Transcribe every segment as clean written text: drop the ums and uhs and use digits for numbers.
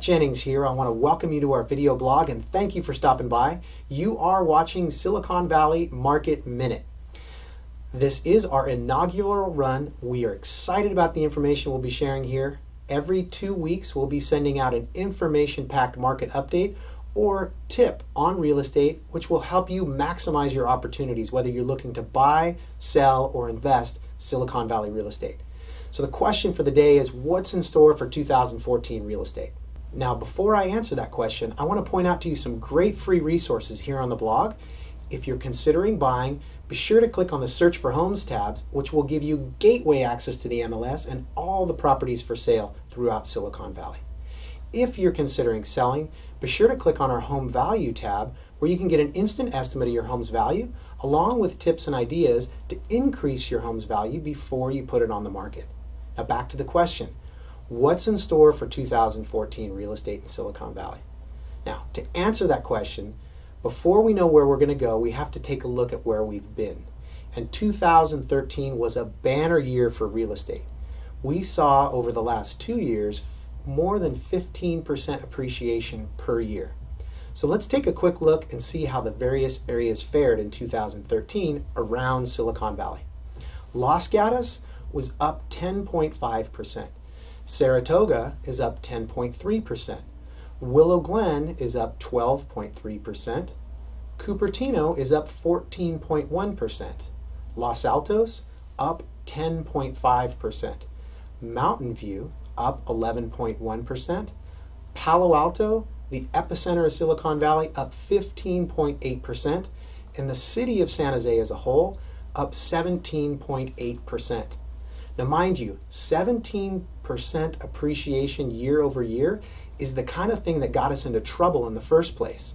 Brett Jennings here. I want to welcome you to our video blog and thank you for stopping by. You are watching Silicon Valley Market Minute. This is our inaugural run. We are excited about the information we'll be sharing here. Every 2 weeks, we'll be sending out an information-packed market update or tip on real estate, which will help you maximize your opportunities, whether you're looking to buy, sell, or invest Silicon Valley real estate. So the question for the day is, what's in store for 2014 real estate? Now, before I answer that question, I want to point out to you some great free resources here on the blog. If you're considering buying, be sure to click on the Search for Homes tabs, which will give you gateway access to the MLS and all the properties for sale throughout Silicon Valley. If you're considering selling, be sure to click on our Home Value tab, where you can get an instant estimate of your home's value, along with tips and ideas to increase your home's value before you put it on the market. Now back to the question, what's in store for 2014 real estate in Silicon Valley? Now, to answer that question, before we know where we're going to go, we have to take a look at where we've been. And 2013 was a banner year for real estate. We saw over the last 2 years more than 15% appreciation per year. So let's take a quick look and see how the various areas fared in 2013 around Silicon Valley. Los Gatos was up 10.5%. Saratoga is up 10.3%. Willow Glen is up 12.3%. Cupertino is up 14.1%. Los Altos up 10.5%. Mountain View up 11.1%. Palo Alto, the epicenter of Silicon Valley, up 15.8%. And the city of San Jose as a whole up 17.8%. Now mind you, 17% appreciation year over year is the kind of thing that got us into trouble in the first place.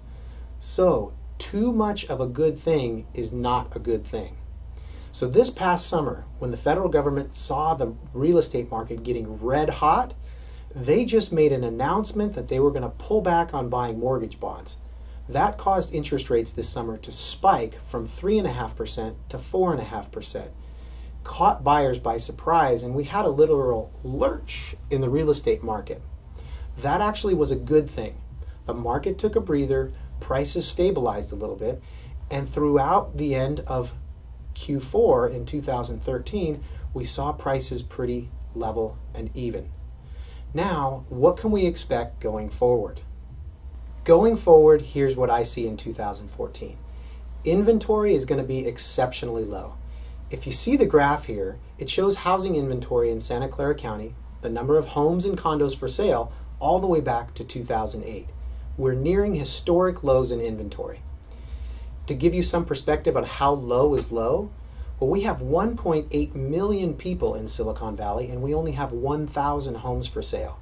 So too much of a good thing is not a good thing. So this past summer, when the federal government saw the real estate market getting red hot, they just made an announcement that they were going to pull back on buying mortgage bonds. That caused interest rates this summer to spike from 3.5% to 4.5%. Caught buyers by surprise, and we had a literal lurch in the real estate market. That actually was a good thing. The market took a breather, prices stabilized a little bit, and throughout the end of Q4 in 2013, we saw prices pretty level and even. Now, what can we expect going forward? Going forward, here's what I see in 2014. Inventory is going to be exceptionally low. If you see the graph here, it shows housing inventory in Santa Clara County, the number of homes and condos for sale, all the way back to 2008. We're nearing historic lows in inventory. To give you some perspective on how low is low, well, we have 1.8 million people in Silicon Valley, and we only have 1,000 homes for sale.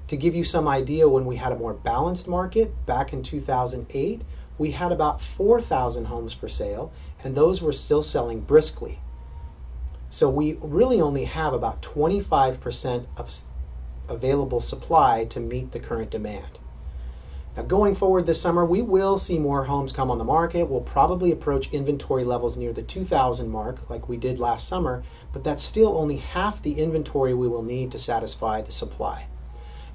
To give you some idea, when we had a more balanced market back in 2008, we had about 4,000 homes for sale, and those were still selling briskly. So we really only have about 25% of available supply to meet the current demand. Now going forward this summer, we will see more homes come on the market. We'll probably approach inventory levels near the 2,000 mark like we did last summer, but that's still only half the inventory we will need to satisfy the supply.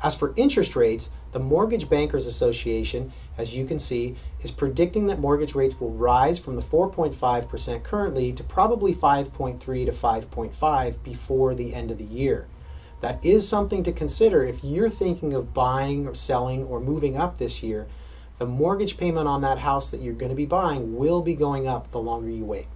As for interest rates, the Mortgage Bankers Association, as you can see, is predicting that mortgage rates will rise from the 4.5% currently to probably 5.3 to 5.5 before the end of the year. That is something to consider if you're thinking of buying or selling or moving up this year. The mortgage payment on that house that you're going to be buying will be going up the longer you wait.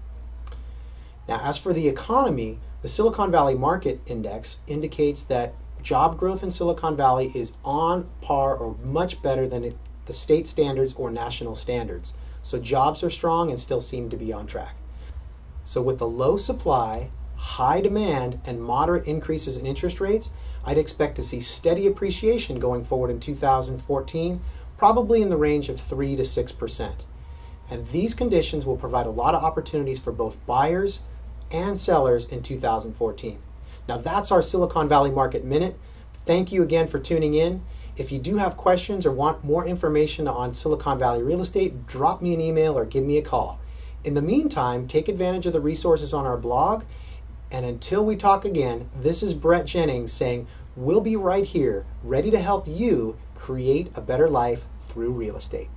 Now, as for the economy, the Silicon Valley Market Index indicates that job growth in Silicon Valley is on par or much better than the state standards or national standards. So jobs are strong and still seem to be on track. So with the low supply, high demand, and moderate increases in interest rates, I'd expect to see steady appreciation going forward in 2014, probably in the range of 3 to 6%. And these conditions will provide a lot of opportunities for both buyers and sellers in 2014. Now that's our Silicon Valley Market Minute. Thank you again for tuning in. If you do have questions or want more information on Silicon Valley real estate, drop me an email or give me a call. In the meantime, take advantage of the resources on our blog. And until we talk again, this is Brett Jennings saying, We'll be right here, ready to help you create a better life through real estate.